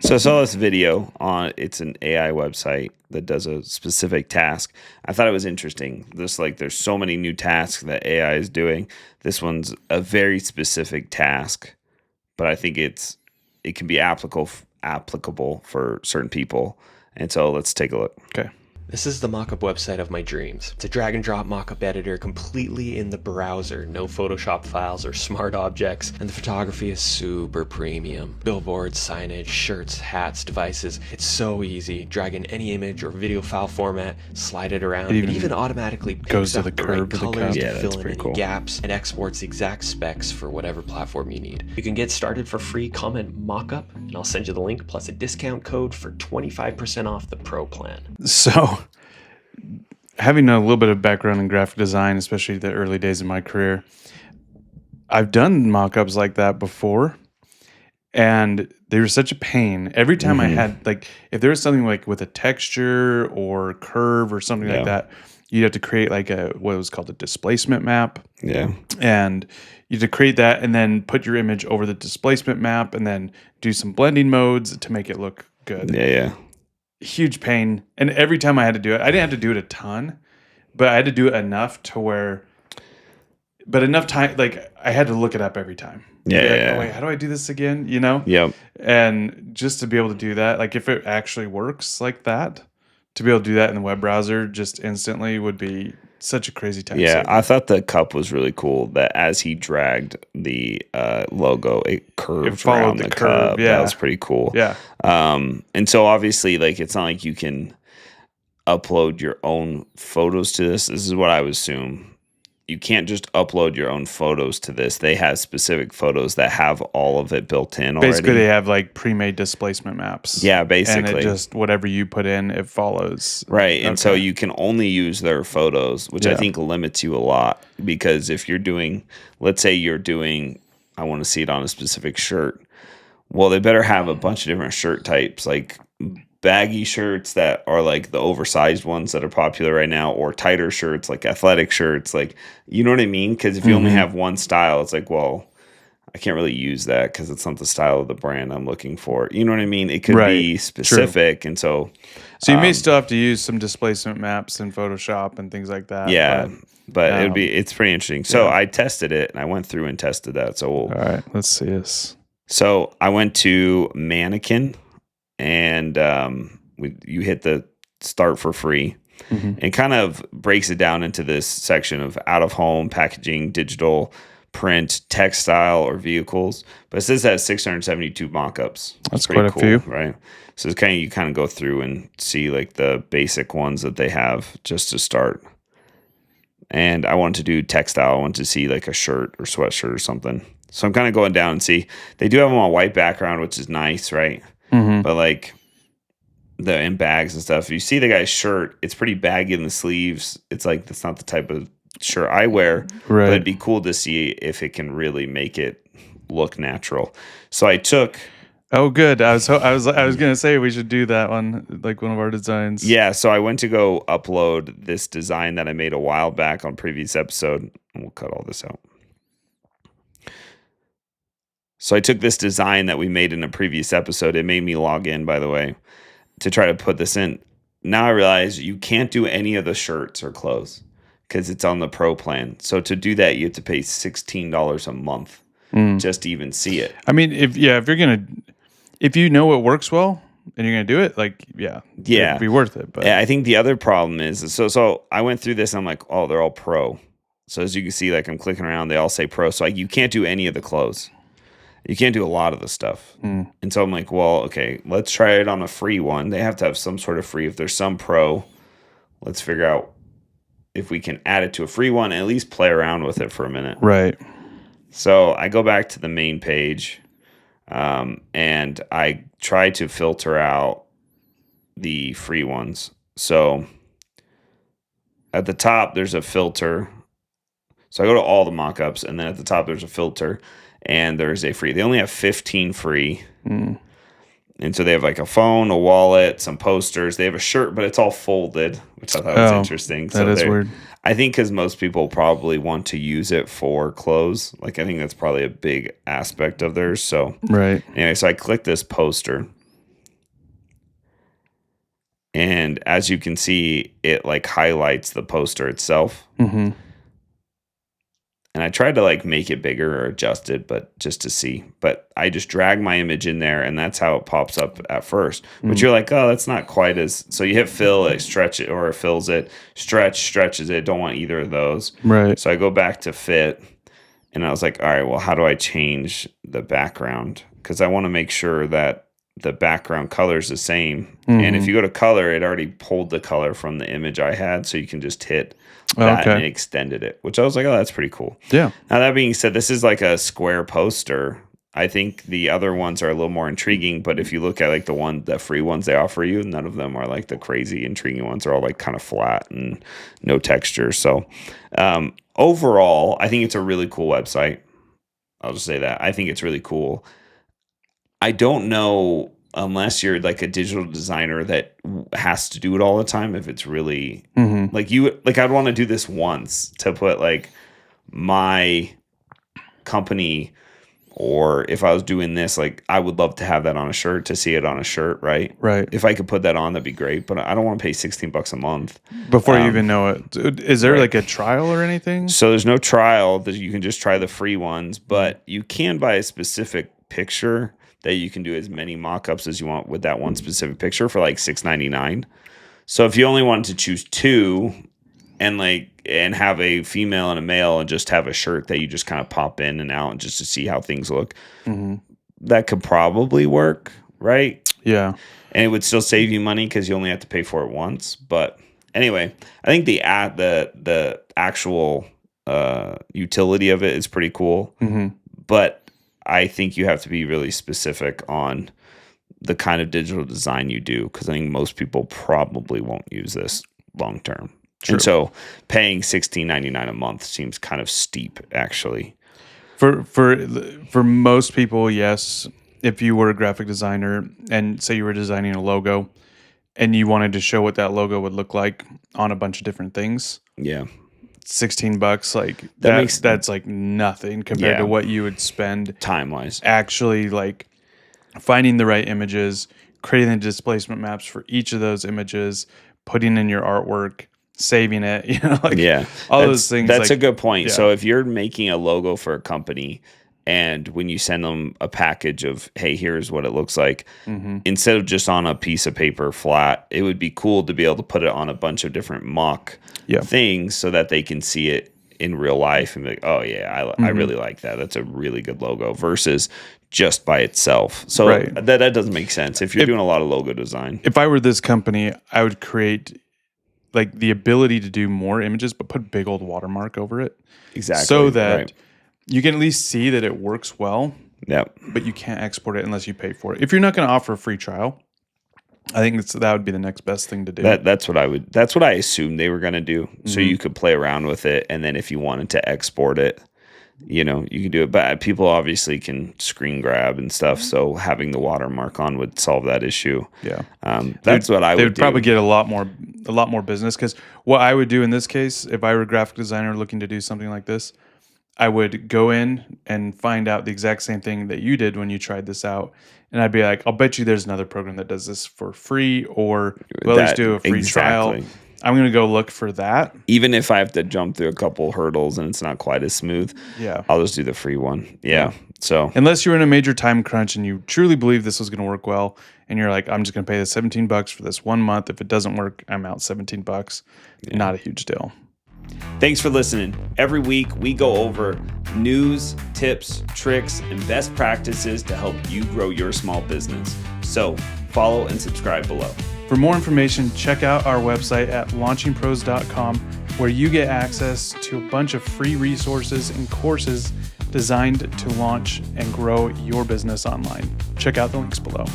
So I saw this video on it's an AI website that does a specific task. I thought it was interesting. There's so many new tasks that AI is doing. This one's a very specific task, but I think it can be applicable for certain people. And so let's take a look. Okay. This is the Mockup website of my dreams. It's a drag and drop Mockup editor completely in the browser, no Photoshop files or smart objects, and the photography is super premium. Billboards, signage, shirts, hats, devices. It's so easy. Drag in any image or video file format, slide it around. It even automatically goes picks to up the the right curve of the colors cup. to fill in any gaps and exports the exact specs for whatever platform you need. You can get started for free. Comment Mockup, and I'll send you the link plus a discount code for 25% off the Pro plan. So, having a little bit of background in graphic design, especially the early days of my career, I've done mock-ups like that before, and they were such a pain. Every time I had, if there was something like with a texture or curve or something like that, you'd have to create what was called a displacement map. Yeah. And you had to create that and then put your image over the displacement map and then do some blending modes to make it look good. Yeah. Huge pain. And every time I had to do it, I didn't have to do it a ton, but I had to do it enough to where, but enough time, I had to look it up every time. Yeah. Oh, wait, how do I do this again? You know? Yep. And just to be able to do that, if it actually works like that, to be able to do that in the web browser just instantly would be such a crazy time. Yeah, I thought the cup was really cool that as he dragged the logo, it curved around the curve. Yeah. That was pretty cool. Yeah. And so obviously, it's not like you can upload your own photos to this. This is what I would assume. You can't just upload your own photos to this. They have specific photos that have all of it built in already. Basically, they have pre-made displacement maps. Yeah, basically. And it just, whatever you put in, it follows. Right. And so you can only use their photos, which I think limits you a lot. Because if you're doing, let's say you're doing, I want to see it on a specific shirt. Well, they better have a bunch of different shirt types, like baggy shirts that are the oversized ones that are popular right now, or tighter shirts, like athletic shirts, you know what I mean? Because if you only have one style, it's well, I can't really use that because it's not the style of the brand I'm looking for. You know what I mean? It could be specific. True. And so you may still have to use some displacement maps in Photoshop and things like that. Yeah, but it's pretty interesting. So I tested it and I went through and tested that. So all right, let's see this. So I went to Mannequin. And you hit the start for free, and kind of breaks it down into this section of out of home, packaging, digital, print, textile, or vehicles. But it says that 672 mockups. That's quite a few, right? So it's you kind of go through and see the basic ones that they have just to start. And I wanted to do textile. I wanted to see a shirt or sweatshirt or something. So I'm kind of going down and see. They do have them on white background, which is nice, right? But the in bags and stuff, if you see the guy's shirt, it's pretty baggy in the sleeves. It's that's not the type of shirt I wear. Right. But it'd be cool to see if it can really make it look natural. So I took. Oh, good. I was gonna say we should do that one, one of our designs. Yeah. So I went to go upload this design that I made a while back on previous episode, and we'll cut all this out. So I took this design that we made in a previous episode. It made me log in, by the way, to try to put this in. Now I realize you can't do any of the shirts or clothes because it's on the Pro plan. So to do that, you have to pay $16 a month just to even see it. I mean, if you know what works well and you're gonna do it, it'd be worth it. But I think the other problem is so I went through this and I'm like, oh, they're all Pro. So as you can see, I'm clicking around, they all say Pro. So you can't do any of the clothes. You can't do a lot of the stuff. And so I'm like, well, okay, let's try it on a free one. They have to have some sort of free. If there's some Pro, let's figure out if we can add it to a free one and at least play around with it for a minute. Right. So I go back to the main page and I try to filter out the free ones. So at the top, there's a filter. So I go to all the mockups, and then at the top, there's a filter. And there's a free. They only have 15 free. And so they have a phone, a wallet, some posters. They have a shirt, but it's all folded, which I thought was interesting. That is weird. I think because most people probably want to use it for clothes. I think that's probably a big aspect of theirs. So right. Anyway, so I clicked this poster. And as you can see, it like highlights the poster itself. Mm-hmm. And I tried to like make it bigger or adjust it, but just to see. But I just drag my image in there, and that's how it pops up at first. But you're like, oh, that's not quite as. So you hit fill, it stretch it, or it fills it, stretches it. Don't want either of those. Right. So I go back to fit, and I was like, all right, well, how do I change the background? Because I want to make sure that the background color is the same. And if you go to color, it already pulled the color from the image I had, so you can just hit that and it extended it, which I was like, oh, that's pretty cool. Yeah. Now, that being said, this is like a square poster. I think the other ones are a little more intriguing, but if you look at like the free ones they offer you, none of them are like the crazy intriguing ones. They're all like kind of flat and no texture. So overall, I think it's a really cool website. I'll just say that. I think it's really cool. I don't know, unless you're like a digital designer that has to do it all the time, if it's really I'd want to do this once to put like my company, or if I was doing this, like I would love to have that on a shirt, to see it on a shirt, right? Right. If I could put that on, that'd be great, but I don't want to pay $16 a month. Before you even know it. Is there like a trial or anything? So there's no trial. You can just try the free ones, but you can buy a specific picture that you can do as many mock-ups as you want with that one specific picture for like $6.99. So if you only wanted to choose two and have a female and a male and just have a shirt that you just kind of pop in and out and just to see how things look, that could probably work, right? Yeah. And it would still save you money because you only have to pay for it once. But anyway, I think the actual utility of it is pretty cool. But I think you have to be really specific on the kind of digital design you do, because I think most people probably won't use this long term. True. And so paying $16.99 a month seems kind of steep, actually. For most people, yes. If you were a graphic designer and say you were designing a logo and you wanted to show what that logo would look like on a bunch of different things, yeah, $16, like that's like nothing compared to what you would spend time wise. Actually, like finding the right images, creating the displacement maps for each of those images, putting in your artwork, saving it, all those things. That's a good point. Yeah. So if you're making a logo for a company, and when you send them a package of, hey, here's what it looks like, instead of just on a piece of paper flat, it would be cool to be able to put it on a bunch of different mock things so that they can see it in real life and be like, oh, yeah, I really like that. That's a really good logo, versus just by itself. So that doesn't make sense if you're doing a lot of logo design. If I were this company, I would create like the ability to do more images, but put a big old watermark over it. Exactly. So that you can at least see that it works well. Yep. But you can't export it unless you pay for it. If you're not going to offer a free trial, I think that would be the next best thing to do. That's what I assumed they were going to do. So you could play around with it, and then if you wanted to export it, you can do it. But people obviously can screen grab and stuff, so having the watermark on would solve that issue. Yeah. That's what I would do. They would probably get a lot more business, because what I would do in this case, if I were a graphic designer looking to do something like this, I would go in and find out the exact same thing that you did when you tried this out. And I'd be like, I'll bet you there's another program that does this for free, or we'll at least do a free trial. I'm going to go look for that. Even if I have to jump through a couple hurdles and it's not quite as smooth, I'll just do the free one. Yeah. So unless you're in a major time crunch and you truly believe this was going to work well, and you're like, I'm just going to pay the $17 for this 1 month. If it doesn't work, I'm out $17. Not a huge deal. Thanks for listening. Every week, we go over news, tips, tricks, and best practices to help you grow your small business. So follow and subscribe below. For more information, check out our website at launchingpros.com, where you get access to a bunch of free resources and courses designed to launch and grow your business online. Check out the links below.